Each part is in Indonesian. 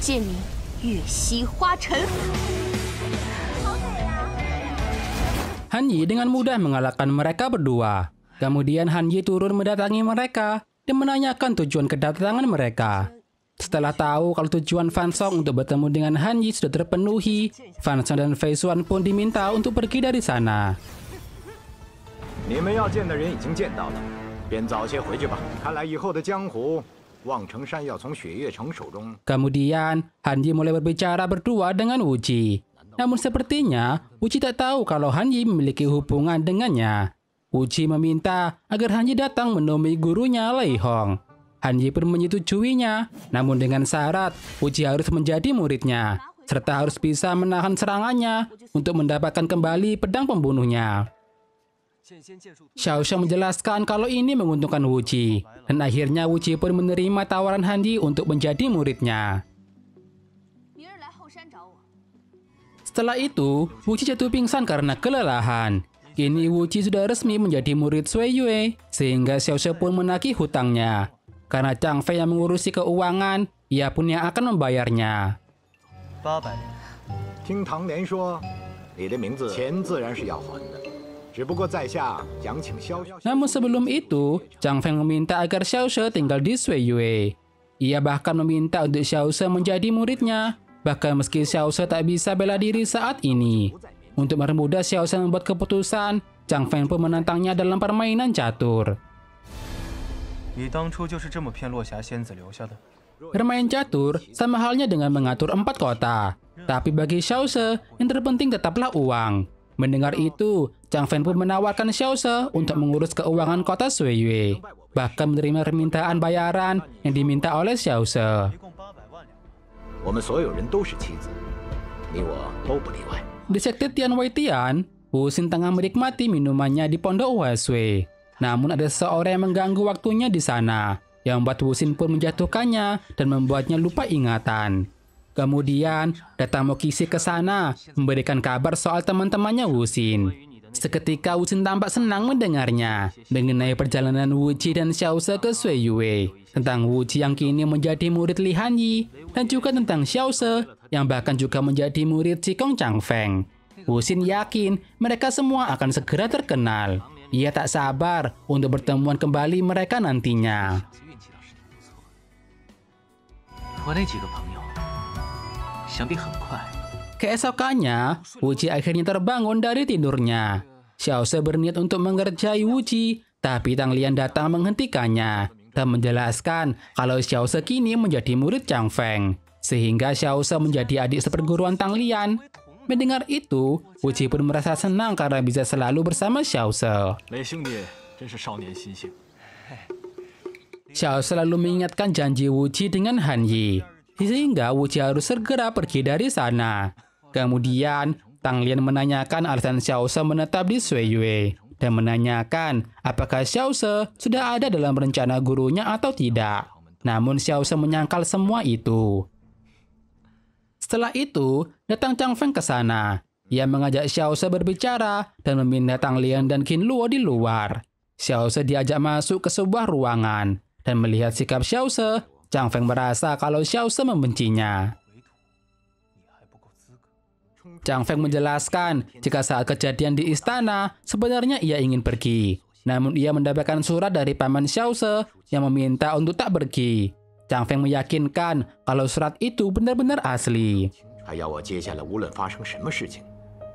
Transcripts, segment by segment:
剑名月溪花尘。 Han Yi dengan mudah mengalahkan mereka berdua. Kemudian Han Yi turun mendatangi mereka dan menanyakan tujuan kedatangan mereka. Setelah tahu kalau tujuan Fan Song untuk bertemu dengan Han Yi sudah terpenuhi, Fan Song dan Fei Xuan pun diminta untuk pergi dari sana. 你们要见的人已经见到了，便早些回去吧。看来以后的江湖，望城山要从雪月城手中。 Kemudian Han Yi mulai berbicara berdua dengan Wu Ji. Namun sepertinya Wu Ji tak tahu kalau Han Yi memiliki hubungan dengannya. Wu Ji meminta agar Han Yi datang menemui gurunya Lei Hong. Han Yi pun menyetujuinya, namun dengan syarat Wu Ji harus menjadi muridnya, serta harus bisa menahan serangannya untuk mendapatkan kembali pedang pembunuhnya. Xiao Xiao menjelaskan kalau ini menguntungkan Wu Ji, dan akhirnya Wu Ji pun menerima tawaran Han Yi untuk menjadi muridnya. Setelah itu, Wu Ji jatuh pingsan karena kelelahan. Kini Wu Ji sudah resmi menjadi murid Sui Yue, sehingga Xiao Xiao pun menagih hutangnya. Karena Chang Feng yang mengurusi keuangan, ia pun yang akan membayarnya. 800年。听唐莲说，你的名字钱自然是要还的，只不过在下想请萧。 Namun sebelum itu, Chang Feng meminta agar Xiao She tinggal di Sui Yue. Ia bahkan meminta untuk Xiao She menjadi muridnya, bahkan meski Xiao She tak bisa bela diri saat ini. Untuk mempermudah Xiao She membuat keputusan, Chang Feng pun menantangnya dalam permainan catur. 你当初就是这么骗落霞仙子留下的。 Bermain catur sama halnya dengan mengatur 4 kota. Tapi bagi Xiao She, yang terpenting tetaplah uang. Mendengar itu, Chang Feng pun menawarkan Xiao She untuk mengurus keuangan kota Sui Yue. Bahkan menerima permintaan bayaran yang diminta oleh Xiao She. 我们所有人都是棋子，你我都不例外。 Di sekte Tian Wei Tian, Wu Xin tengah menikmati minumannya di pondok Hua Sui. Namun ada seseorang yang mengganggu waktunya di sana, yang membuat Wu Xin pun menjatuhkannya dan membuatnya lupa ingatan. Kemudian, datang Mo Qixi ke sana, memberikan kabar soal teman-temannya Wu Xin. Seketika Wu Xin tampak senang mendengarnya, mengenai perjalanan Wu Ji dan Xiao She ke Sui Yue, tentang Wu Ji yang kini menjadi murid Li Han Yi, dan juga tentang Xiao She, yang bahkan juga menjadi murid Qigong Chang Feng. Wu Xin yakin mereka semua akan segera terkenal. Ia tak sabar untuk bertemuan kembali mereka nantinya. 我那几个朋友，想必很快。 Keesokannya, Wu Ji akhirnya terbangun dari tidurnya. Xiao She berniat untuk mengerjai Wu Ji, tapi Tang Lian datang menghentikannya dan menjelaskan kalau Xiao She kini menjadi murid Chang Feng, sehingga Xiao She menjadi adik seperguruan Tang Lian. Mendengar itu, Wu Ji pun merasa senang karena bisa selalu bersama Xiao She. 雷兄弟真是少年心性。 Xiao selalu mengingatkan janji Wu Ji dengan Han Yi, sehingga Wu Ji harus segera pergi dari sana. Kemudian, Tang Lian menanyakan alasan Xiao She menetap di Sui Yue, dan menanyakan apakah Xiao She sudah ada dalam rencana gurunya atau tidak. Namun Xiao She menyangkal semua itu. Setelah itu, datang Chang Feng ke sana. Ia mengajak Xiao She berbicara dan meminta Tang Lian dan Qin Luo di luar. Xiao She diajak masuk ke sebuah ruangan, dan melihat sikap Xiao She, Chang Feng merasa kalau Xiao She membencinya. Chang Feng menjelaskan jika saat kejadian di istana, sebenarnya ia ingin pergi. Namun ia mendapatkan surat dari paman Xiao She yang meminta untuk tak pergi. Chang Feng meyakinkan kalau surat itu benar-benar asli. 还要我接下来无论发生什么事情，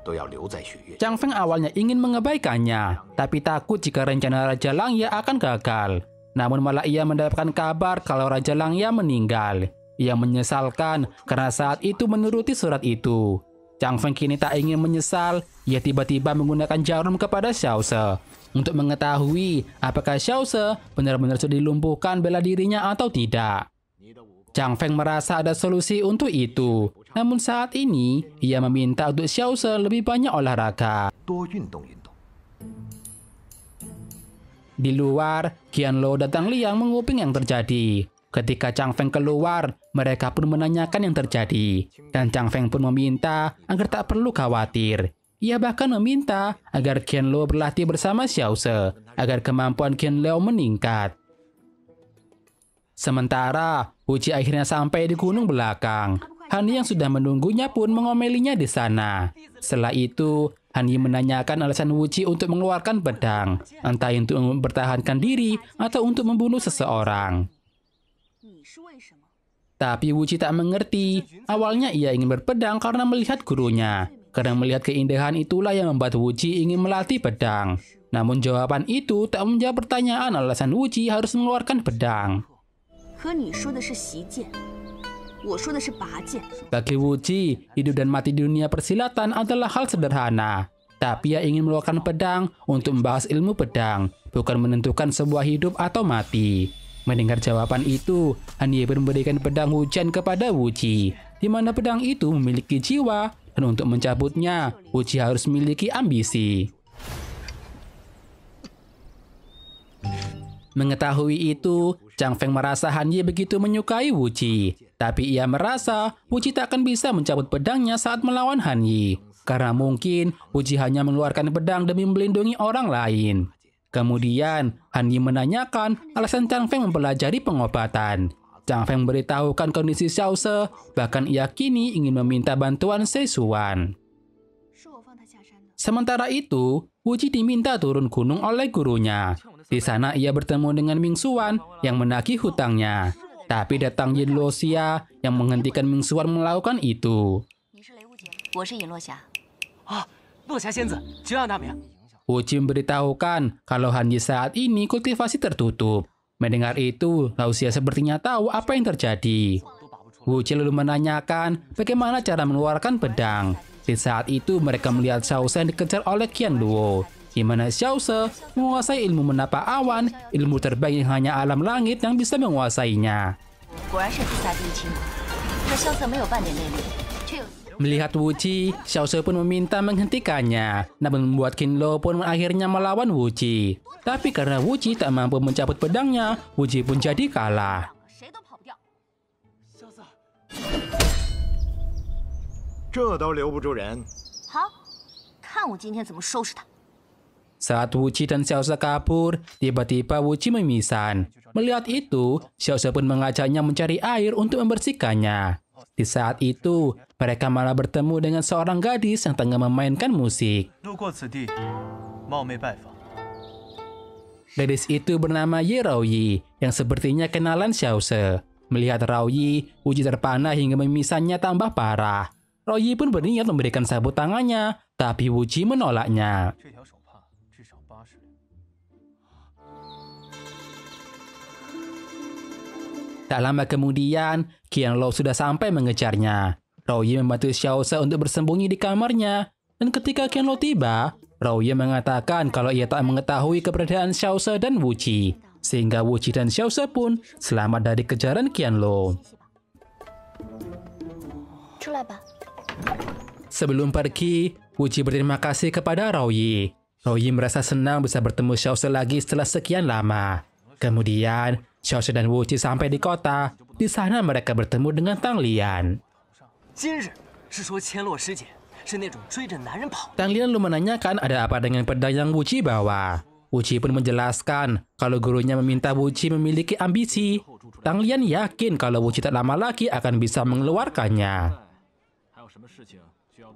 都要留在雪月。 Chang Feng awalnya ingin mengabaikannya, tapi takut jika rencana Raja Langya akan gagal. Namun malah ia mendapatkan kabar kalau Raja Langya meninggal. Ia menyesalkan karena saat itu menuruti surat itu. Chang Feng kini tak ingin menyesal, ia tiba-tiba menggunakan jarum kepada Xiao She untuk mengetahui apakah Xiao She benar-benar sudah dilumpuhkan bela dirinya atau tidak. Chang Feng merasa ada solusi untuk itu. Namun saat ini, ia meminta untuk Xiao She lebih banyak olahraga. 多运动运动。 Di luar, Qian Lo dan Tang Liang menguping yang terjadi. Ketika Chang Feng keluar, mereka pun menanyakan yang terjadi. Dan Chang Feng pun meminta agar tak perlu khawatir. Ia bahkan meminta agar Qian Lo berlatih bersama Xiao She, agar kemampuan Qian Lo meningkat. Sementara, Wuji akhirnya sampai di gunung belakang. Han Yi yang sudah menunggunya pun mengomelinya di sana. Setelah itu, Han Yi menanyakan alasan Wuji untuk mengeluarkan pedang, entah untuk mempertahankan diri atau untuk membunuh seseorang. Tapi Wuji tak mengerti. Awalnya ia ingin berpedang karena melihat gurunya. Karena melihat keindahan itulah yang membuat Wuji ingin melatih pedang. Namun jawaban itu tak menjawab pertanyaan alasan Wuji harus mengeluarkan pedang. Bagi Wuji, hidup dan mati di dunia persilatan adalah hal sederhana. Tapi ia ingin mengeluarkan pedang untuk membahas ilmu pedang, bukan menentukan sebuah hidup atau mati. Mendengar jawaban itu, Han Yi memberikan pedang hujan kepada Wuji, di mana pedang itu memiliki jiwa, dan untuk mencabutnya, Wuji harus memiliki ambisi. Mengetahui itu, Chang Feng merasa Han Yi begitu menyukai Wuji. Tapi ia merasa Wuji tak akan bisa mencabut pedangnya saat melawan Han Yi. Karena mungkin Wuji hanya mengeluarkan pedang demi melindungi orang lain. Kemudian, Han Yi menanyakan alasan Chang Feng mempelajari pengobatan. Chang Feng memberitahukan kondisi Xiao Se, bahkan ia kini ingin meminta bantuan Szechuan. Sementara itu, Wuji diminta turun gunung oleh gurunya. Di sana ia bertemu dengan Ming Xuan yang menagih hutangnya. Tapi datang Yin Luoxia yang menghentikan Ming Xuan melakukan itu. Wuji memberitahukan kalau Han Yi saat ini kultivasi tertutup. Mendengar itu, Luoxia sepertinya tahu apa yang terjadi. Wuji lalu menanyakan bagaimana cara mengeluarkan pedang. Di saat itu mereka melihat Xiao Se dikejar oleh Qian Luo, di mana Xiao Se menguasai ilmu menapak awan, ilmu terbang yang hanya alam langit yang bisa menguasainya. Melihat Wuji, Xiao Se pun meminta menghentikannya, namun membuat Qian Luo pun akhirnya melawan Wuji. Tapi karena Wuji tak mampu mencabut pedangnya, Wuji pun jadi kalah. Saat Wuji dan Xiao Se kabur, tiba-tiba Wuji memisan. Melihat itu, Xiao Se pun mengajaknya mencari air untuk membersihkannya. Di saat itu, mereka malah bertemu dengan seorang gadis yang tengah memainkan musik. Gadis itu bernama Ye Raoyi, yang sepertinya kenalan Xiao Se. Melihat Raoyi, Wuji terpana hingga memisannya tambah parah. Raoyi pun berniat memberikan sabut tangannya, tapi Wuji menolaknya. Tak lama kemudian, Qian Luo sudah sampai mengejarnya. Raoyi membantu Xiao Se untuk bersembunyi di kamarnya. Dan ketika Qian Luo tiba, Raoyi mengatakan kalau ia tak mengetahui keberadaan Xiao Se dan Wuji. Sehingga Wuji dan Xiao Se pun selamat dari kejaran Qian Luo. Sebelum pergi, Wuji berterima kasih kepada Raoyi. Raoyi merasa senang bisa bertemu Xiao Se lagi setelah sekian lama. Kemudian, Xiao Se dan Wuji sampai di kota. Di sana mereka bertemu dengan Tang Lian. Tang Lian lalu menanyakan ada apa dengan pedang yang Wuji bawa. Wuji pun menjelaskan kalau gurunya meminta Wuji memiliki ambisi. Tang Lian yakin kalau Wuji tak lama lagi akan bisa mengeluarkannya.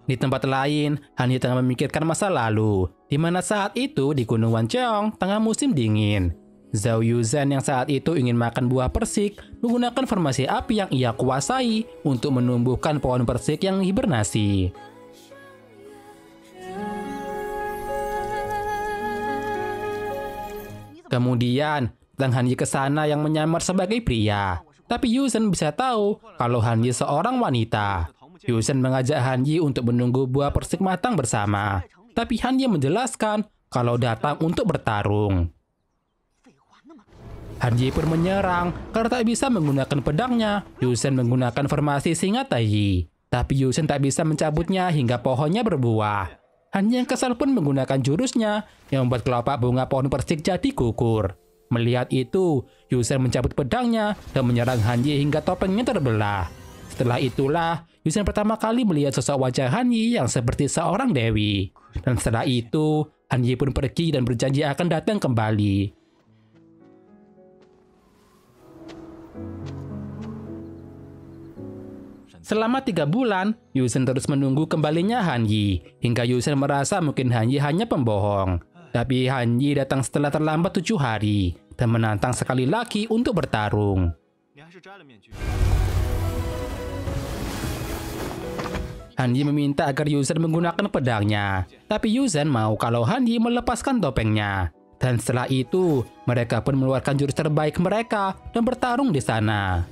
Di tempat lain, Han Yi tengah memikirkan masa lalu, di mana saat itu di Gunung Wancheong tengah musim dingin. Zhao Yuzhen yang saat itu ingin makan buah persik menggunakan formasi api yang ia kuasai untuk menumbuhkan pohon persik yang hibernasi. Kemudian, datang Han Yi ke sana yang menyamar sebagai pria. Tapi Yuzhen bisa tahu kalau Han Yi seorang wanita. Yuzhen mengajak Han Yi untuk menunggu buah persik matang bersama. Tapi Han Yi menjelaskan kalau datang untuk bertarung. Han Yi pun menyerang karena tak bisa menggunakan pedangnya. Yuzhen menggunakan formasi singa tayi. Tapi Yuzhen tak bisa mencabutnya hingga pohonnya berbuah. Han Yi yang kesal pun menggunakan jurusnya yang membuat kelopak bunga pohon persik jadi gugur. Melihat itu, Yuzhen mencabut pedangnya dan menyerang Han Yi hingga topengnya terbelah. Setelah itulah, Yuzhen pertama kali melihat sosok wajah Han Yi yang seperti seorang dewi. Dan setelah itu, Han Yi pun pergi dan berjanji akan datang kembali. Selama 3 bulan, Yuzhen terus menunggu kembalinya Han Yi, hingga Yuzhen merasa mungkin Han Yi hanya pembohong. Tapi Han Yi datang setelah terlambat 7 hari, dan menantang sekali lagi untuk bertarung. Han Yi meminta agar Yuzhen menggunakan pedangnya, tapi Yuzhen mau kalau Han Yi melepaskan topengnya. Dan setelah itu, mereka pun mengeluarkan jurus terbaik mereka dan bertarung di sana.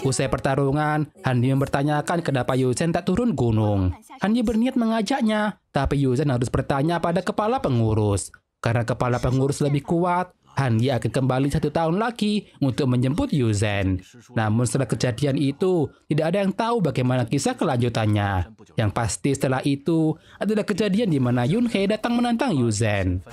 Usai pertarungan, Han Yi mempertanyakan kenapa Yuzhen tak turun gunung. Han Yi berniat mengajaknya, tapi Yuzhen harus bertanya pada kepala pengurus. Karena kepala pengurus lebih kuat, Han Yi akan kembali 1 tahun lagi untuk menjemput Yuzhen. Namun setelah kejadian itu, tidak ada yang tahu bagaimana kisah kelanjutannya. Yang pasti setelah itu adalah kejadian di mana Yunhe datang menantang Yuzhen.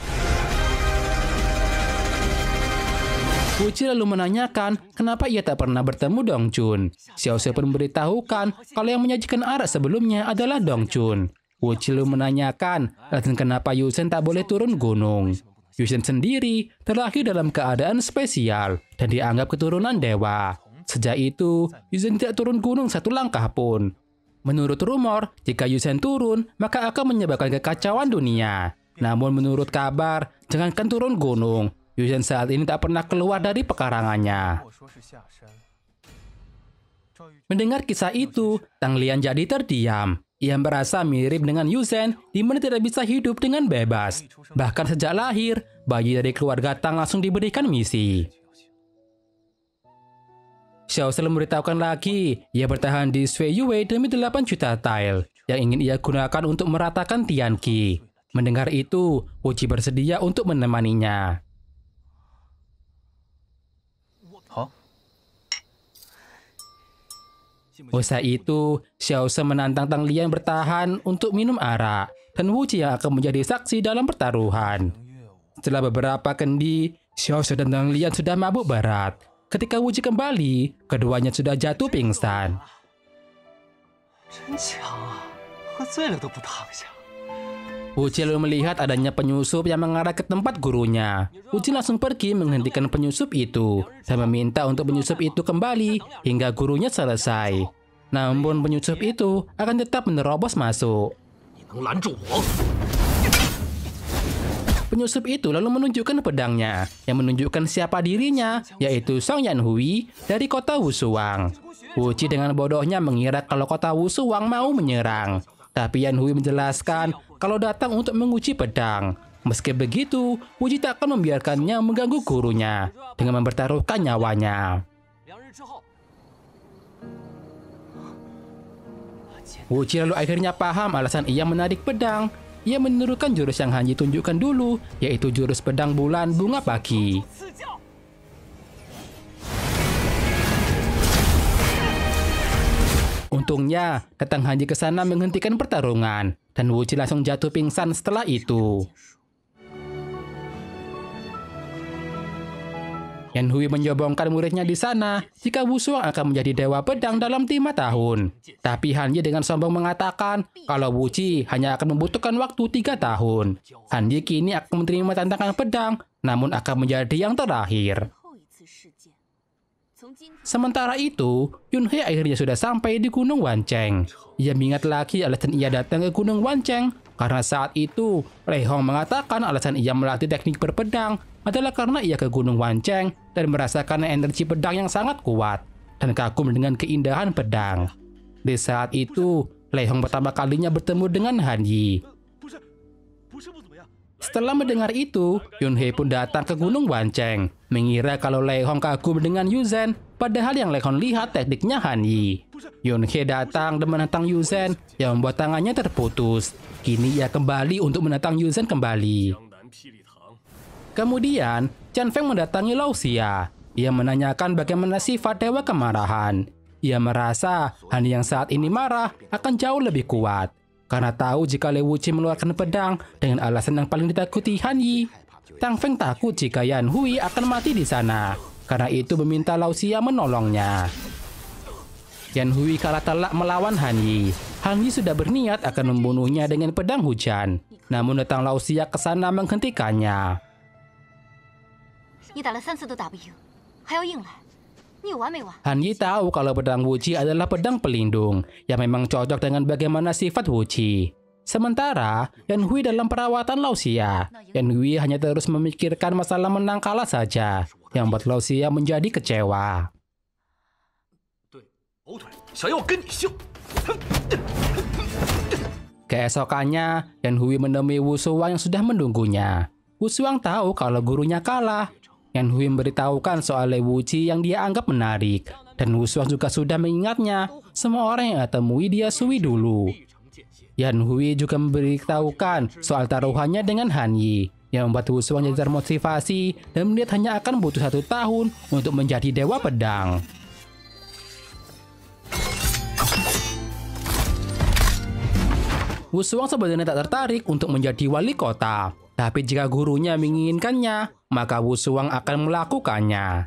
Wu Qi lalu menanyakan kenapa ia tak pernah bertemu Dong Chun. Xiao Xiao pun memberitahukan kalau yang menyajikan arak sebelumnya adalah Dong Chun. Wu Qi lalu menanyakan alasan kenapa Yuzhen tak boleh turun gunung. Yuzhen sendiri terlahir dalam keadaan spesial dan dianggap keturunan dewa. Sejak itu, Yuzhen tidak turun gunung 1 langkah pun. Menurut rumor, jika Yuzhen turun, maka akan menyebabkan kekacauan dunia. Namun menurut kabar, jangankan turun gunung, Yuzhen saat ini tak pernah keluar dari pekarangannya. Mendengar kisah itu, Tang Lian jadi terdiam. Ia merasa mirip dengan Yuzhen, di mana tidak bisa hidup dengan bebas. Bahkan sejak lahir, bayi dari keluarga Tang langsung diberikan misi. Xiao Xiao memberitahukan lagi, ia bertahan di Sui Yue demi 8 juta tile, yang ingin ia gunakan untuk meratakan Tianqi. Mendengar itu, Wu Qi bersedia untuk menemaninya. Usai itu, Xiao Xiao menantang Tang Lian bertahan untuk minum arak, dan Wu Qi yang akan menjadi saksi dalam pertaruhan. Setelah beberapa kendi, Xiao Xiao dan Tang Lian sudah mabuk berat. Ketika Wu Qi kembali, keduanya sudah jatuh pingsan. Wu Qi lalu melihat adanya penyusup yang mengarah ke tempat gurunya. Wu Qi langsung pergi menghentikan penyusup itu dan meminta untuk penyusup itu kembali hingga gurunya selesai. Namun penyusup itu akan tetap menerobos masuk. Penyusup itu lalu menunjukkan pedangnya yang menunjukkan siapa dirinya, yaitu Song Yanhui dari kota Wushuang. Wu Qi dengan bodohnya mengira kalau kota Wushuang mau menyerang. Tapi Yanhui menjelaskan kalau datang untuk menguji pedang. Meski begitu, Wu Qi tak akan membiarkannya mengganggu gurunya dengan mempertaruhkan nyawanya. Wu Qi lalu akhirnya paham alasan ia menarik pedang. Ia menirukan jurus yang Han Yi tunjukkan dulu, yaitu jurus pedang bulan bunga pagi. Untungnya, datang Han Yi ke sana menghentikan pertarungan, dan Wu Qi langsung jatuh pingsan setelah itu. Yanhui menyobongkan muridnya di sana jika Wushuang akan menjadi dewa pedang dalam 5 tahun. Tapi Han Yi dengan sombong mengatakan kalau Wu Qi hanya akan membutuhkan waktu 3 tahun. Han Yi kini akan menerima tantangan pedang, namun akan menjadi yang terakhir. Sementara itu, Yunhe akhirnya sudah sampai di Gunung Wancheng. Ia mengingat lagi alasan ia datang ke Gunung Wancheng, karena saat itu Lei Hong mengatakan alasan ia melatih teknik berpedang adalah karena ia ke Gunung Wancheng dan merasakan energi pedang yang sangat kuat dan kagum dengan keindahan pedang. Di saat itu, Lei Hong pertama kalinya bertemu dengan Han Yi. Setelah mendengar itu, Yunhe pun datang ke Gunung Wancheng, mengira kalau Lei Hong kagum dengan Yuzhen, padahal yang Lei Hong lihat tekniknya Han Yi. Yunhe datang dan menantang Yuzhen, yang membuat tangannya terputus. Kini ia kembali untuk menantang Yuzhen kembali. Kemudian, Qian Feng mendatangi Lao Xia. Ia menanyakan bagaimana sifat Dewa Kemarahan. Ia merasa Han Yi yang saat ini marah akan jauh lebih kuat. Karena tahu jika Lei Wuqi mengeluarkan pedang dengan alasan yang paling ditakuti Han Yi. Tang Feng takut jika Yan Hui akan mati di sana. Karena itu meminta Lao Xia menolongnya. Yan Hui kalah telak melawan Han Yi. Han Yi sudah berniat akan membunuhnya dengan pedang hujan. Namun datang Lao Xia ke sana menghentikannya. 你打了3次都打不赢，还要硬来，你有完没完？ Han Yi tahu kalau pedang Wuqi adalah pedang pelindung yang memang cocok dengan bagaimana sifat Wuqi. Sementara Yan Hui dalam perawatan Lao Xia, Yan Hui hanya terus memikirkan masalah menang kalah saja, yang membuat Lao Xia menjadi kecewa. Keesokannya, Yan Hui menemui Wu Shuang yang sudah menunggunya. Wu Shuang tahu kalau gurunya kalah. Yan Hui memberitahukan soal Lei Wuqi yang dia anggap menarik. Dan Wu Shuang juga sudah mengingatnya, semua orang yang temui dia Sui dulu. Yan Hui juga memberitahukan soal taruhannya dengan Han Yi, yang membuat Wu Shuang jadi termotivasi dan melihat hanya akan butuh 1 tahun untuk menjadi Dewa Pedang. Wu Shuang sebenarnya tak tertarik untuk menjadi wali kota, tapi jika gurunya menginginkannya, maka Wu Shuang akan melakukannya.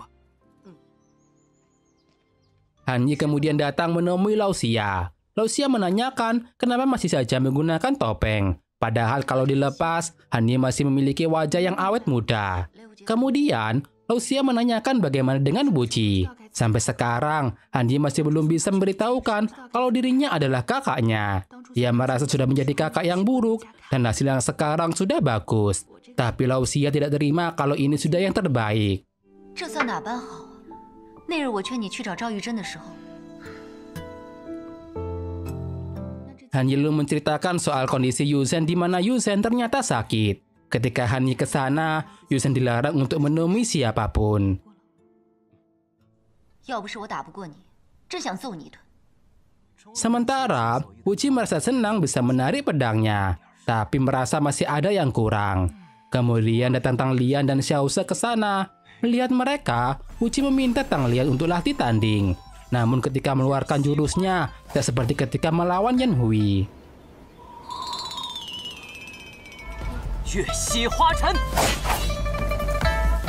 Han Yi kemudian datang menemui Lao Xia. Lao Xia menanyakan kenapa masih saja menggunakan topeng. Padahal kalau dilepas, Han Yi masih memiliki wajah yang awet muda. Kemudian, Lao Xia menanyakan bagaimana dengan Wuqi. Sampai sekarang, Han Yi masih belum bisa memberitahukan kalau dirinya adalah kakaknya. Ia merasa sudah menjadi kakak yang buruk, dan hasil yang sekarang sudah bagus. Tapi Lao Xia tidak terima kalau ini sudah yang terbaik. 这算哪般好啊？那日我劝你去找赵玉珍的时候， Han Yi lalu menceritakan soal kondisi Yu Zhen di mana Yu Zhen ternyata sakit. Ketika Han Yi ke sana, Yu Zhen dilarang untuk menemui siapapun. 要不是我打不过你，真想揍你一顿。 Sementara, Wuqi merasa senang bisa menarik pedangnya, tapi merasa masih ada yang kurang. Kemudian datang Tang Lian dan Xiao Se ke sana. Melihat mereka, Wuqi meminta Tang Lian untuk latih tanding. Namun ketika mengeluarkan jurusnya, tidak seperti ketika melawan Yan Hui.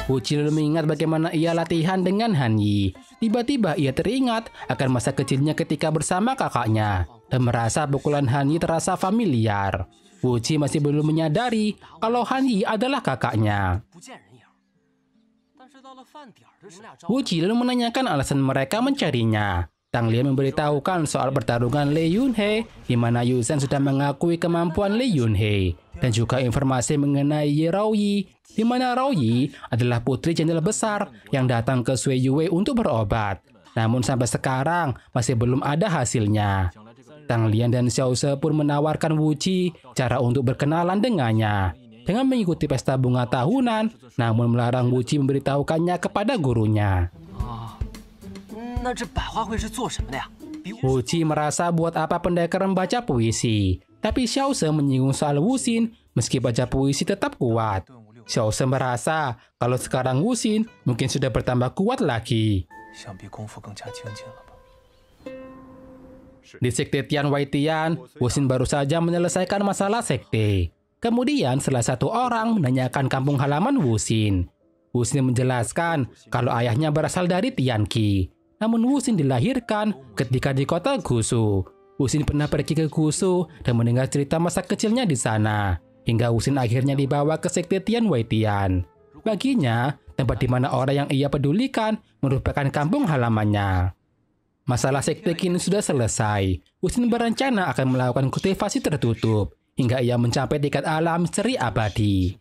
Wuqi lalu mengingat bagaimana ia latihan dengan Han Yi. Tiba-tiba ia teringat akan masa kecilnya ketika bersama kakaknya dan merasa pukulan Han Yi terasa familiar. Wuqi masih belum menyadari kalau Han Yi adalah kakaknya. Wuqi lalu menanyakan alasan mereka mencarinya. Tang Lian memberitahukan soal pertarungan Lei Yunhe, di mana Yu Zhen sudah mengakui kemampuan Lei Yunhe, dan juga informasi mengenai Ye Raoyi, di mana Raoyi adalah putri jenderal besar yang datang ke Sui Yue untuk berobat. Namun sampai sekarang masih belum ada hasilnya. Tang Lian dan Xiao Se pun menawarkan Wuqi cara untuk berkenalan dengannya dengan mengikuti pesta bunga tahunan, namun melarang Wuqi memberitahukannya kepada gurunya. Wuqi merasa buat apa pendekar membaca puisi, tapi Xiao Se menyinggung soal Wuxin, meski baca puisi tetap kuat. Xiao Se merasa kalau sekarang Wuxin mungkin sudah bertambah kuat lagi. Di sekte Tian Wei Tian, Wuxin baru saja menyelesaikan masalah sekte. Kemudian salah satu orang menanyakan kampung halaman Wuxin. Wuxin menjelaskan kalau ayahnya berasal dari Tianqi. Namun Wuxin dilahirkan ketika di kota Gusu. Wuxin pernah pergi ke Gusu dan mendengar cerita masa kecilnya di sana. Hingga Wuxin akhirnya dibawa ke sekte Tian Wei Tian. Baginya, tempat di mana orang yang ia pedulikan merupakan kampung halamannya. Masalah sekte kini sudah selesai. Wuxin berencana akan melakukan kultivasi tertutup hingga ia mencapai tingkat alam seri abadi.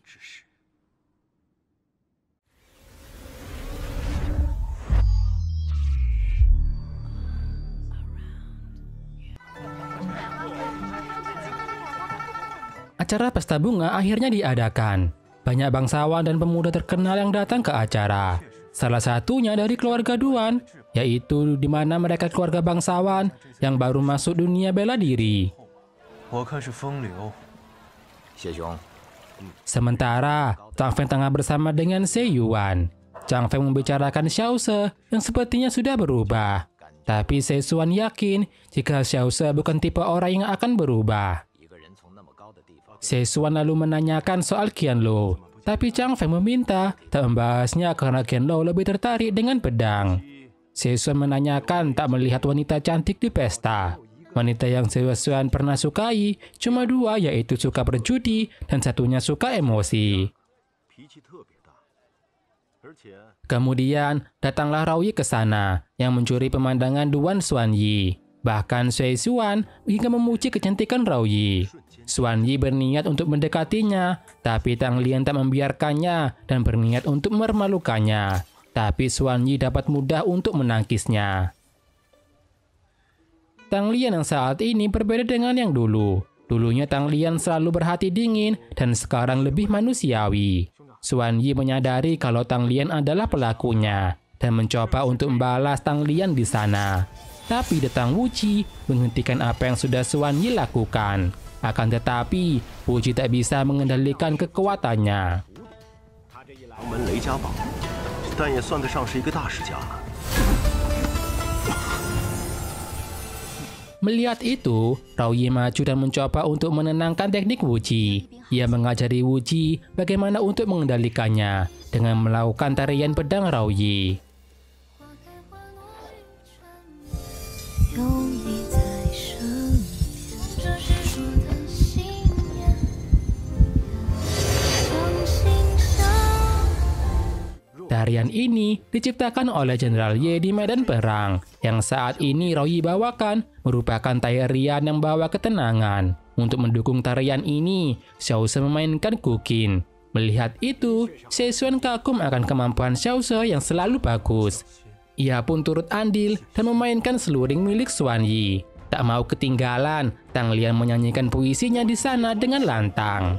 Acara pesta bunga akhirnya diadakan. Banyak bangsawan dan pemuda terkenal yang datang ke acara. Salah satunya dari keluarga Duan, yaitu di mana mereka keluarga bangsawan yang baru masuk dunia bela diri. Sementara, Tang Feng tengah bersama dengan Se Yuan. Chang Feng membicarakan Xiao Se yang sepertinya sudah berubah. Tapi Sesuan yakin jika Xiao Se bukan tipe orang yang akan berubah. Sesuan lalu menanyakan soal Qianlu, tapi Chang Feng meminta tak membahasnya karena Qianlu lebih tertarik dengan pedang. Sesuan menanyakan tak melihat wanita cantik di pesta. Wanita yang Sesuan pernah sukai cuma 2, yaitu suka berjudi dan satunya suka emosi. Kemudian datanglah Rao Yi ke sana yang mencuri pemandangan Duan Xuanyi. Bahkan Sesuan hingga memuji kecantikan Rao Yi. Xuanyi berniat untuk mendekatinya, tapi Tang Lian tak membiarkannya dan berniat untuk mempermalukannya. Tapi Xuanyi dapat mudah untuk menangkisnya. Tang Lian yang saat ini berbeda dengan yang dulu. Dulunya Tang Lian selalu berhati dingin dan sekarang lebih manusiawi. Xuanyi menyadari kalau Tang Lian adalah pelakunya dan mencoba untuk membalas Tang Lian di sana. Tapi datang Wu Qi menghentikan apa yang sudah Xuanyi lakukan. Akan tetapi, Wu Qi tak bisa mengendalikan kekuatannya. Melihat itu, Rao Yi maju dan mencoba untuk menenangkan teknik Wu Qi. Ia mengajari Wu Qi bagaimana untuk mengendalikannya dengan melakukan tarian pedang Rao Yi. Tarian ini diciptakan oleh Jenderal Ye di medan perang, yang saat ini Rao Yi bawakan merupakan tarian yang bawa ketenangan. Untuk mendukung tarian ini, Xiao Se memainkan Guqin. Melihat itu, Sesuan kagum akan kemampuan Xiao Se yang selalu bagus. Ia pun turut andil dan memainkan seluring milik Xuanyi. Tak mau ketinggalan, Tang Lian menyanyikan puisinya di sana dengan lantang.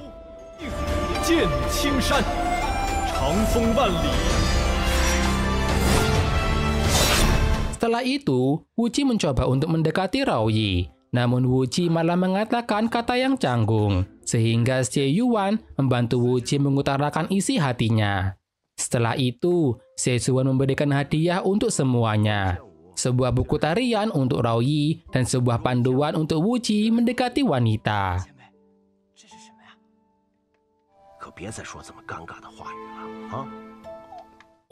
Setelah itu, Wu Qi mencoba untuk mendekati Rao Yi. Namun Wu Qi malah mengatakan kata yang canggung, sehingga Xie Yuan membantu Wu Qi mengutarakan isi hatinya. Setelah itu, Sesuan memberikan hadiah untuk semuanya. Sebuah buku tarian untuk Rao Yi dan sebuah panduan untuk Wu Qi mendekati wanita.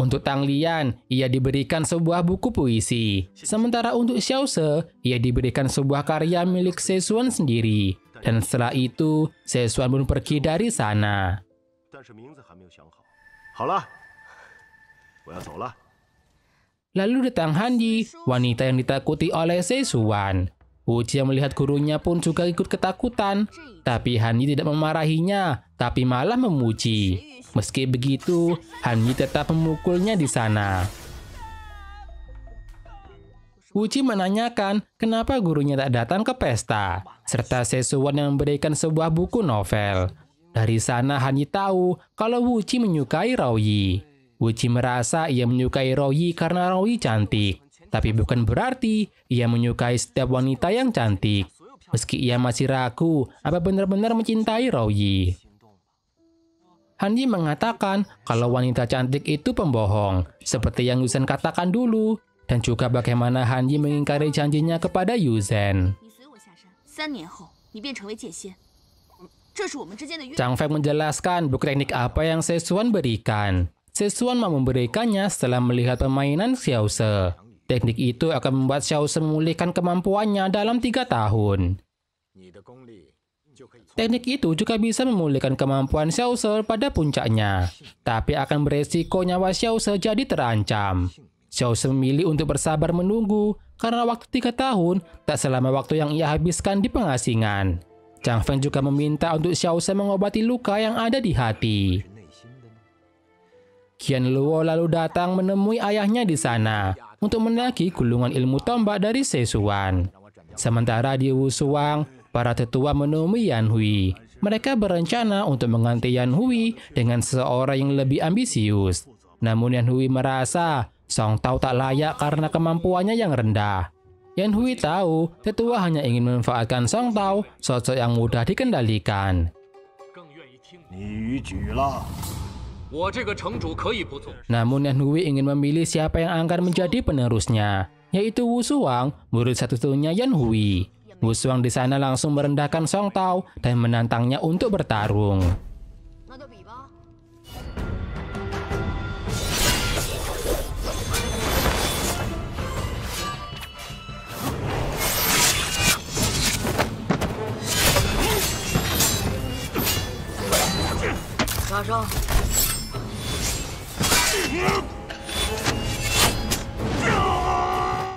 Untuk Tang Lian, ia diberikan sebuah buku puisi. Sementara untuk Xiao Se, ia diberikan sebuah karya milik Sesuan sendiri. Dan setelah itu, Sesuan pun pergi dari sana. Lalu datang Han Yi, wanita yang ditakuti oleh Sesuan. Wu Qi yang melihat gurunya pun juga ikut ketakutan. Tapi Han Yi tidak memarahinya, tapi malah memuji. Meski begitu, Han Yi tetap memukulnya di sana. Wu Qi menanyakan kenapa gurunya tak datang ke pesta, serta Sesuan yang memberikan sebuah buku novel. Dari sana Han Yi tahu kalau Wu Qi menyukai Rao Yi. Wu Qi merasa ia menyukai Rao Yi karena Rao Yi cantik, tapi bukan berarti ia menyukai setiap wanita yang cantik. Meski ia masih ragu apa benar-benar mencintai Rao Yi. Han Yi mengatakan kalau wanita cantik itu pembohong, seperti yang Yuzhen katakan dulu, dan juga bagaimana Han Yi mengingkari janjinya kepada Yuzhen. Chang Feng menjelaskan buku teknik apa yang Sesuan berikan. Sesuan mau memberikannya setelah melihat permainan Xiao Se. Teknik itu akan membuat Xiao Se memulihkan kemampuannya dalam 3 tahun. Teknik itu juga bisa memulihkan kemampuan Xiao Se pada puncaknya, tapi akan beresiko nyawa Xiao Se jadi terancam. Xiao Se memilih untuk bersabar menunggu karena waktu 3 tahun tak selama waktu yang ia habiskan di pengasingan. Chang Feng juga meminta untuk Xiao Se mengobati luka yang ada di hati. Qianluo lalu datang menemui ayahnya di sana untuk menagih gulungan ilmu tombak dari Sesuan. Sementara di Wushuang, para tetua menemui Yan Hui. Mereka berencana untuk mengganti Yan Hui dengan seseorang yang lebih ambisius. Namun Yan Hui merasa Song Tao tak layak karena kemampuannya yang rendah. Yan Hui tahu tetua hanya ingin memanfaatkan Song Tao, sosok yang mudah dikendalikan. Namun Yan Hui ingin memilih siapa yang akan menjadi penerusnya, yaitu Wu Shuang, murid satu-satunya Yan Hui. Wu Shuang di sana langsung merendahkan Song Tao dan menantangnya untuk bertarung.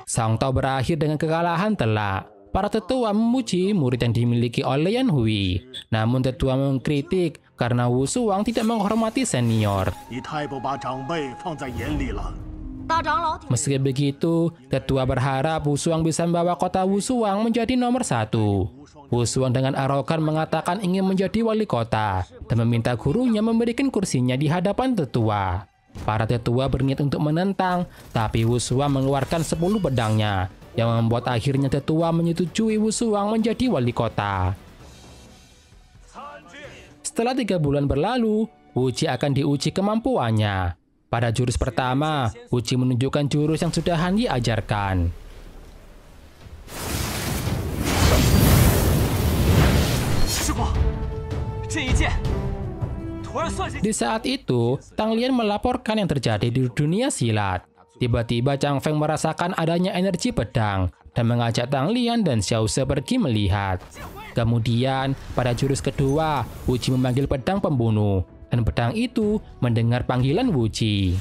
Song Tao berakhir dengan kekalahan telak. Para tetua memuji murid yang dimiliki oleh Yan Hui. Namun tetua mengkritik karena Wu Shuang tidak menghormati senior. Meski begitu, tetua berharap Wu Shuang bisa membawa kota Wu Shuang menjadi nomor 1. Wu Shuang dengan arogan mengatakan ingin menjadi wali kota dan meminta gurunya memberikan kursinya di hadapan tetua. Para tetua berniat untuk menentang, tapi Wu Shuang mengeluarkan 10 pedangnya, yang membuat akhirnya tetua menyetujui Wu Shuang menjadi wali kota. Setelah 3 bulan berlalu, Wu Ji akan diuji kemampuannya. Pada jurus pertama, Wu Ji menunjukkan jurus yang sudah Han Yi ajarkan. Di saat itu, Tang Lian melaporkan yang terjadi di dunia silat. Tiba-tiba Chang Feng merasakan adanya energi pedang dan mengajak Tang Lian dan Xiao Se pergi melihat. Kemudian, pada jurus kedua, Wu Ji memanggil pedang pembunuh, dan pedang itu mendengar panggilan Wu Ji.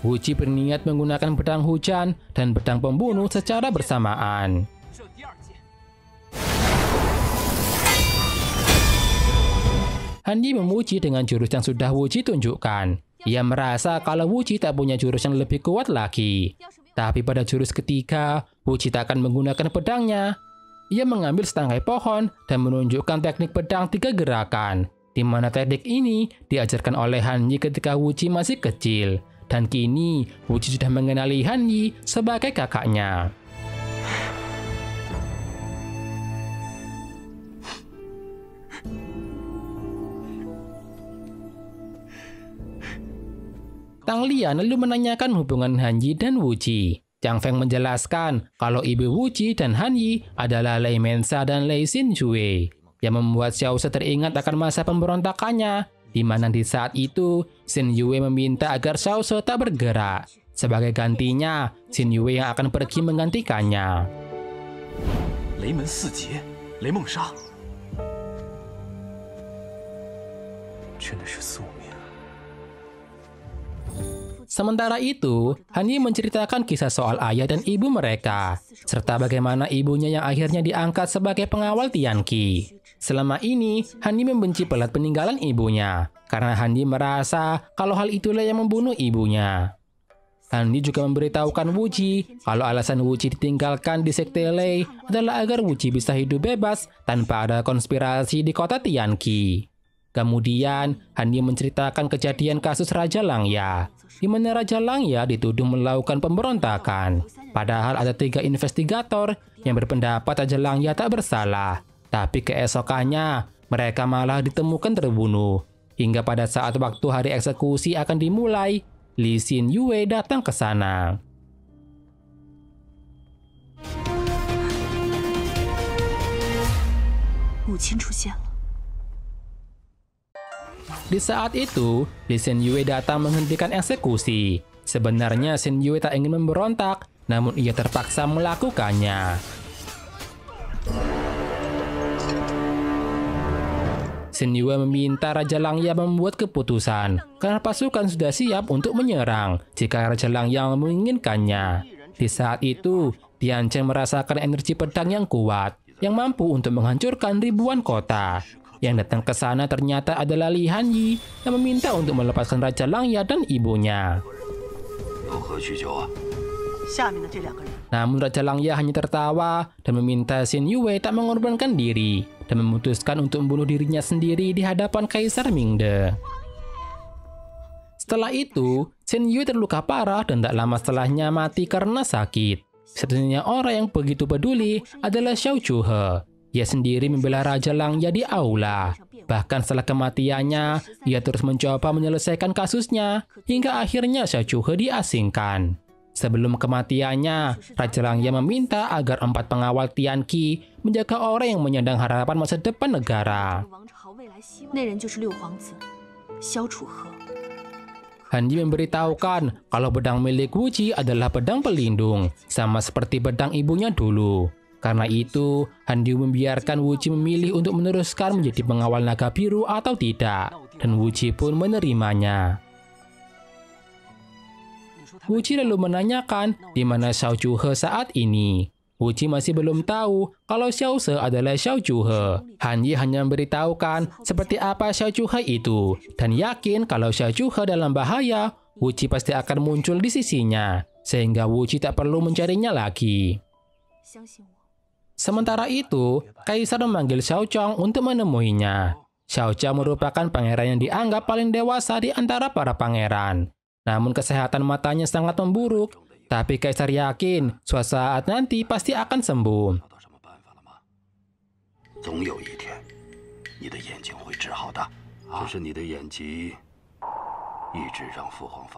Wu Ji berniat menggunakan pedang hujan dan pedang pembunuh secara bersamaan. Han Yi memuji dengan jurus yang sudah Wu Ji tunjukkan. Ia merasa kalau Wu Ji tak punya jurus yang lebih kuat lagi. Tapi pada jurus ketiga, Wu Ji tak akan menggunakan pedangnya. Ia mengambil setangkai pohon dan menunjukkan teknik pedang 3 gerakan, di mana teknik ini diajarkan oleh Han Yi ketika Wu Ji masih kecil. Dan kini, Wu Ji sudah mengenali Han Yi sebagai kakaknya. Tang Lian lalu menanyakan hubungan Han Yi dan Wu Ji. Chang Feng menjelaskan kalau ibu Wu Ji dan Han Yi adalah Lei Mensa dan Lei Xin Jue, yang membuat Xiao Se teringat akan masa pemberontakannya, di mana di saat itu Xin Yue meminta agar Xiao Se tak bergerak. Sebagai gantinya, Xin Yue yang akan pergi menggantikannya. Lei Men 4杰，雷梦莎，真的是宿命。 Sementara itu, Han Yi menceritakan kisah soal ayah dan ibu mereka, serta bagaimana ibunya yang akhirnya diangkat sebagai pengawal Tian Qi. Selama ini, Han Yi membenci pelat peninggalan ibunya, karena Han Yi merasa kalau hal itulah yang membunuh ibunya. Han Yi juga memberitahukan Wu Ji kalau alasan Wu Ji ditinggalkan di Sekte Lei adalah agar Wu Ji bisa hidup bebas tanpa ada konspirasi di kota Tian Qi. Kemudian, Han Yi menceritakan kejadian kasus Raja Langya, di mana Raja Langya dituduh melakukan pemberontakan. Padahal ada 3 investigator yang berpendapat Raja Langya tak bersalah. Tapi keesokannya, mereka malah ditemukan terbunuh. Hingga pada saat waktu hari eksekusi akan dimulai, Li Xin Yue datang ke sana. Wu Qin 出现了。 Di saat itu, Li Xin Yue datang menghentikan eksekusi. Sebenarnya Xin Yue tak ingin memberontak, namun ia terpaksa melakukannya. Xin Yue meminta Raja Langya membuat keputusan, karena pasukan sudah siap untuk menyerang jika Raja Langya menginginkannya. Di saat itu, Tian Chen merasakan energi pedang yang kuat, yang mampu untuk menghancurkan ribuan kota. Yang datang ke sana ternyata adalah Li Han Yi yang meminta untuk melepaskan Raja Langya dan ibunya. Namun Raja Langya hanya tertawa dan meminta Xin Yue tak mengorbankan diri dan memutuskan untuk membunuh dirinya sendiri di hadapan Kaisar Mingde. Setelah itu, Xin Yue terluka parah dan tak lama setelahnya mati karena sakit. Satu-satunya orang yang begitu peduli adalah Xiao Zhuhe. Ia sendiri membela Raja Langya di aula. Bahkan setelah kematiannya, ia terus mencoba menyelesaikan kasusnya hingga akhirnya Xiao Chuhe diasingkan. Sebelum kematiannya, Raja Langya meminta agar 4 pengawal Tian Qi menjaga orang yang menyandang harapan masa depan negara. Han Yi memberitahukan kalau pedang milik Wu Ji adalah pedang pelindung, sama seperti pedang ibunya dulu. Karena itu, Han Yi membiarkan Wu Ji memilih untuk meneruskan menjadi pengawal naga biru atau tidak, dan Wu Ji pun menerimanya. Wu Ji lalu menanyakan di mana Xiao Chuhe saat ini. Wu Ji masih belum tahu kalau Xiao Se adalah Xiao Chuhe. Han Yi hanya memberitahukan seperti apa Xiao Chuhe itu, dan yakin kalau Xiao Chuhe dalam bahaya, Wu Ji pasti akan muncul di sisinya, sehingga Wu Ji tak perlu mencarinya lagi. Sementara itu, Kaisar memanggil Xiao Chong untuk menemuinya. Xiao Chong merupakan pangeran yang dianggap paling dewasa di antara para pangeran. Namun kesehatan matanya sangat memburuk, tapi Kaisar yakin suatu saat nanti pasti akan sembuh.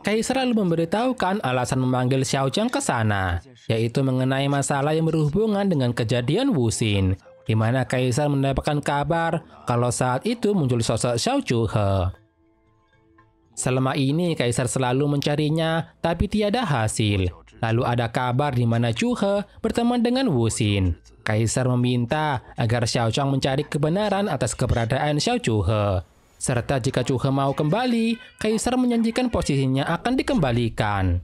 Kaisar lalu memberitahukan alasan memanggil Xiao Chong ke sana, yaitu mengenai masalah yang berhubungan dengan kejadian Wuxin, di mana Kaisar mendapatkan kabar kalau saat itu muncul sosok Xiao Chuhe. Selama ini Kaisar selalu mencarinya, tapi tiada hasil. Lalu ada kabar di mana Chuhe berteman dengan Wuxin. Kaisar meminta agar Xiao Chong mencari kebenaran atas keberadaan Xiao Chuhe. Serta jika Chuhe mau kembali, Kaisar menjanjikan posisinya akan dikembalikan.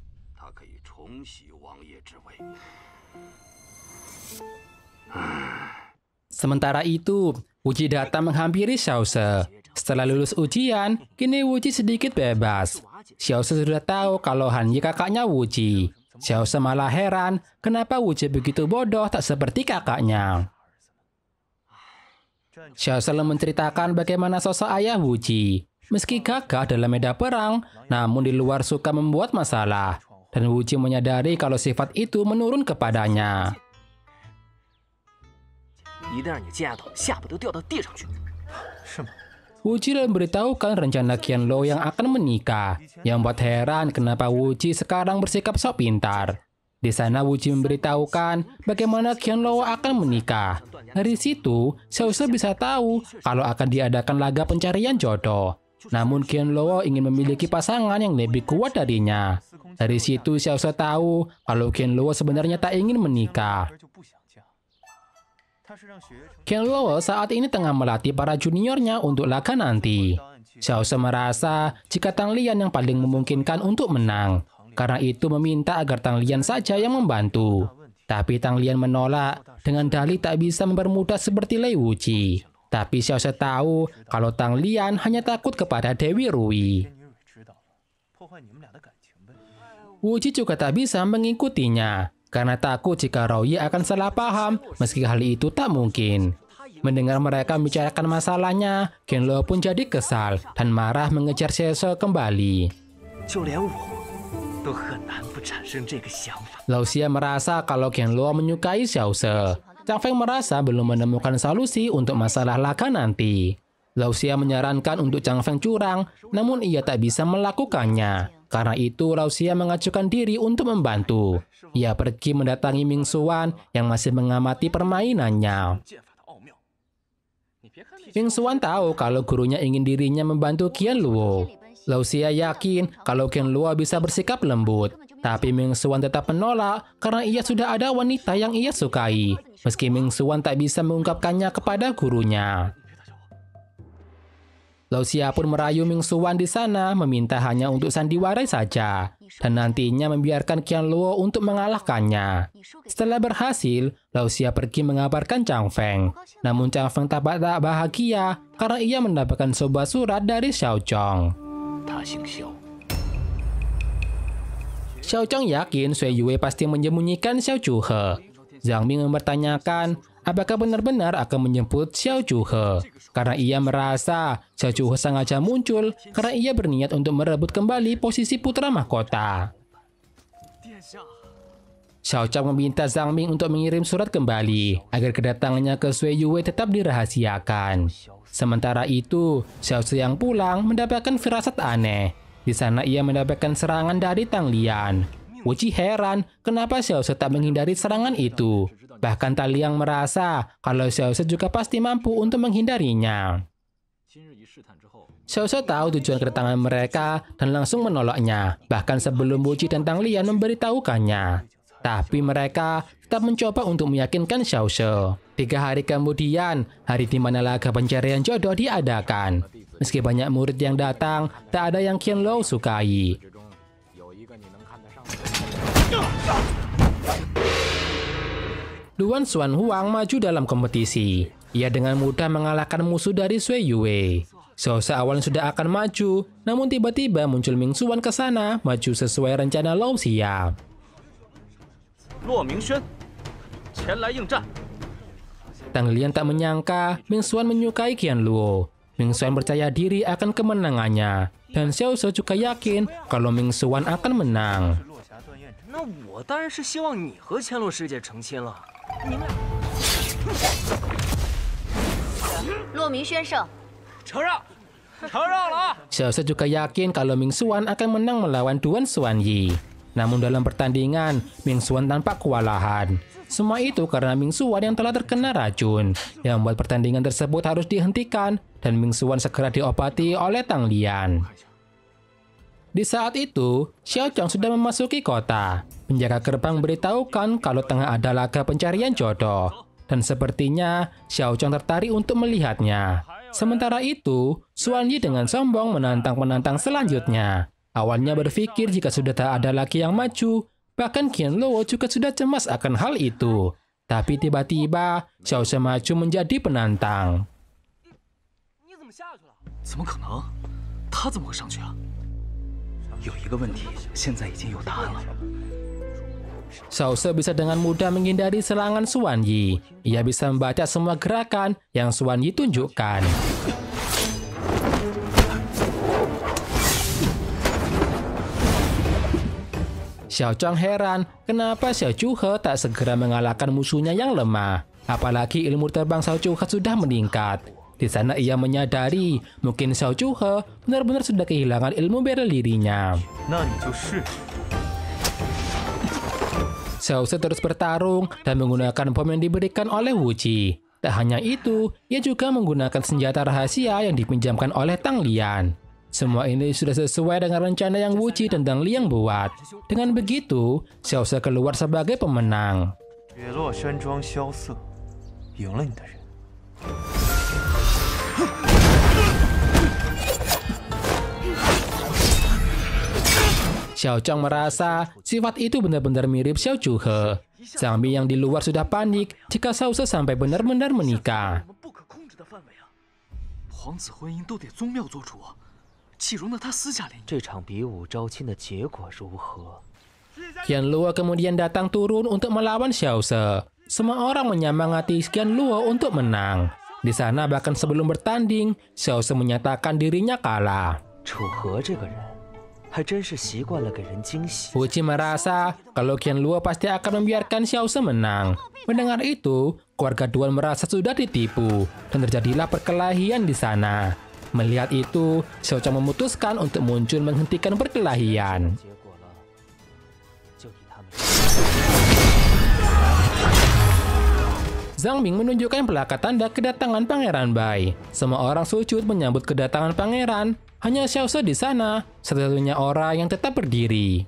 Sementara itu, Wu Ji datang menghampiri Xiao Se. Setelah lulus ujian, kini Wu Ji sedikit bebas. Xiao Se sudah tahu kalau Han Yi kakaknya Wu Ji. Xiao Se malah heran kenapa Wu Ji begitu bodoh tak seperti kakaknya. Xiao Se menceritakan bagaimana sosok ayah Wu Ji. Meski gagah dalam medan perang, namun di luar suka membuat masalah. Dan Wu Ji menyadari kalau sifat itu menurun kepadanya. Wu Ji memberitahukan rencana Qianluo yang akan menikah, yang membuat heran kenapa Wu Ji sekarang bersikap sok pintar. Di sana Wu Ji memberitahukan bagaimana Qianluo akan menikah. Dari situ, Xiao Se bisa tahu kalau akan diadakan laga pencarian jodoh. Namun Qianluo ingin memiliki pasangan yang lebih kuat darinya. Dari situ Xiao Se tahu kalau Qianluo sebenarnya tak ingin menikah. Qianluo saat ini tengah melatih para juniornya untuk laga nanti. Xiao Se merasa jika Tang Lian yang paling memungkinkan untuk menang. Karena itu meminta agar Tang Lian saja yang membantu. Tapi Tang Lian menolak dengan dalih tak bisa mempermudah seperti Lei Wuji. Tapi Xiao Se tahu kalau Tang Lian hanya takut kepada Dewi Rui. Wuji juga tak bisa mengikutinya. Karena takut jika Rui akan salah paham, meski hal itu tak mungkin. Mendengar mereka membicarakan masalahnya, Qianluo pun jadi kesal dan marah mengejar Xiao Se kembali. Lao Xia merasa kalau Qianluo menyukai Xiao Se. Chang Feng merasa belum menemukan solusi untuk masalah laga nanti. Lao Xia menyarankan untuk Chang Feng curang, namun ia tak bisa melakukannya. Karena itu, Lao Xia mengajukan diri untuk membantu. Ia pergi mendatangi Ming Xuan yang masih mengamati permainannya. Ming Xuan tahu kalau gurunya ingin dirinya membantu Qianluo. Lao Xia yakin kalau Qianluo bisa bersikap lembut. Tapi Ming Xuan tetap menolak karena ia sudah ada wanita yang ia sukai. Meski Ming Xuan tak bisa mengungkapkannya kepada gurunya. Lao Xia pun merayu Ming Xuan di sana meminta hanya untuk sandiwara saja. Dan nantinya membiarkan Qianluo untuk mengalahkannya. Setelah berhasil, Lao Xia pergi mengabarkan Chang Feng. Namun Chang Feng tak bahagia karena ia mendapatkan sebuah surat dari Xiao Chong. Xiao Chong yakin Sui Yue pasti menyembunyikan Xiao Chuhe. Zhang Ming mempertanyakan apakah benar-benar akan menjemput Xiao Chuhe. Karena ia merasa Xiao Chuhe sengaja muncul karena ia berniat untuk merebut kembali posisi putra mahkota. Xiao Zhang meminta Zhang Ming untuk mengirim surat kembali agar kedatangannya ke Sui Yue tetap dirahasiakan. Sementara itu, Xiao Zhe yang pulang mendapatkan firasat aneh. Di sana ia mendapatkan serangan dari Tang Lian. Wu Qi heran kenapa Xiao Zhe tak menghindari serangan itu. Bahkan Tang Liang merasa kalau Xiao Zhe juga pasti mampu untuk menghindarinya. Xiao Zhe tahu tujuan kedatangan mereka dan langsung menolaknya, bahkan sebelum Wu Qi dan Tang Lian memberitahukannya. Tapi mereka tetap mencoba untuk meyakinkan Xiao Zhe. 3 hari kemudian, hari di mana laga pencarian jodoh diadakan. Meski banyak murid yang datang, tak ada yang Qianluo sukai. Luan Xuanhuang maju dalam kompetisi. Ia dengan mudah mengalahkan musuh dari Sui Yue. Xiao Zhe awalnya sudah akan maju, namun tiba-tiba muncul Ming Xuan ke sana, maju sesuai rencana Lao Xia. 骆明轩，前来应战。 Tang Lian tak menyangka Ming Xuan menyukai Qianluo. Ming Xuan percaya diri akan kemenangannya, dan Xiao Zhe juga yakin kalau Ming Xuan akan menang. 那我当然是希望你和乾隆师姐成亲了。你们俩骆明轩胜。承让，承让了啊！ Xiao Zhe juga yakin kalau Ming Xuan akan menang melawan Duan Xuanyi. Namun dalam pertandingan, Ming Xuan tampak kewalahan. Semua itu karena Ming Xuan yang telah terkena racun, yang membuat pertandingan tersebut harus dihentikan dan Ming Xuan segera diobati oleh Tang Lian. Di saat itu, Xiao Zhang sudah memasuki kota. Penjaga gerbang beritahukan kalau tengah ada laga pencarian jodoh. Dan sepertinya Xiao Zhang tertarik untuk melihatnya. Sementara itu, Xuan Yi dengan sombong menantang penantang selanjutnya. Awalnya berpikir jika sudah tak ada lagi yang maju, bahkan Qianluo juga sudah cemas akan hal itu. Tapi tiba-tiba, Xiao Zhe maju menjadi penantang. 你怎么下去了？怎么可能？他怎么会上去啊？有一个问题，现在已经有答案了。 Xiao Zhe bisa dengan mudah menghindari serangan Xuan Yi. Ia bisa membaca semua gerakan yang Xuan Yi tunjukkan. Xiao Zhang heran kenapa Xiao Zhuhe tak segera mengalahkan musuhnya yang lemah. Apalagi ilmu terbang Xiao Zhuhe sudah meningkat. Di sana ia menyadari mungkin Xiao Zhuhe benar-benar sudah kehilangan ilmu bela dirinya. 那你就试试。 Xiao Zhe terus bertarung dan menggunakan bom yang diberikan oleh Wu Qi. Tak hanya itu, ia juga menggunakan senjata rahasia yang dipinjamkan oleh Tang Lian. Semua ini sudah sesuai dengan rencana yang Wu Qi dan Tang Lian buat. Dengan begitu, Xiao Zhe keluar sebagai pemenang. 雪落山庄萧瑟，赢了你的人。 Xiao Zhang merasa sifat itu benar-benar mirip Xiao Zhuhe. Zhang Ming yang di luar sudah panik jika Xiao Zhe sampai benar-benar menikah. 我们不可控制的范围啊！皇子婚姻都得宗庙做主，岂容得他私下联姻？这场比武招亲的结果如何？ Qianluo kemudian datang turun untuk melawan Xiao Zhe. Semua orang menyemangati Qianluo untuk menang. Di sana bahkan sebelum bertanding, Xiao Zhe menyatakan dirinya kalah. 楚河这个人，还真是习惯了给人惊喜。 Wu Qi merasa kalau Qianluo pasti akan membiarkan Xiao Zhe menang. Mendengar itu, keluarga Duan merasa sudah ditipu dan terjadilah perkelahian di sana. Melihat itu, Xiao Zhang memutuskan untuk muncul menghentikan perkelahian. 结果了，就以他们。 Zhang Ming menunjukkan pelakat tanda kedatangan Pangeran Bai. Semua orang sujud menyambut kedatangan pangeran. Hanya Xiao Zhe di sana, satu-satunya orang yang tetap berdiri.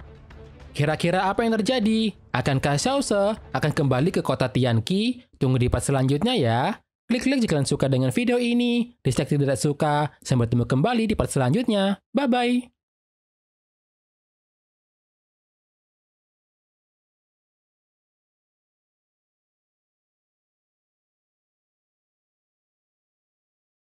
Kira-kira apa yang terjadi? Akankah Xiao Zhe akan kembali ke kota Tianqi? Tunggu di part selanjutnya ya. Klik-klik jika kalian suka dengan video ini. Dislike jika tidak suka. Sampai bertemu kembali di part selanjutnya. Bye-bye.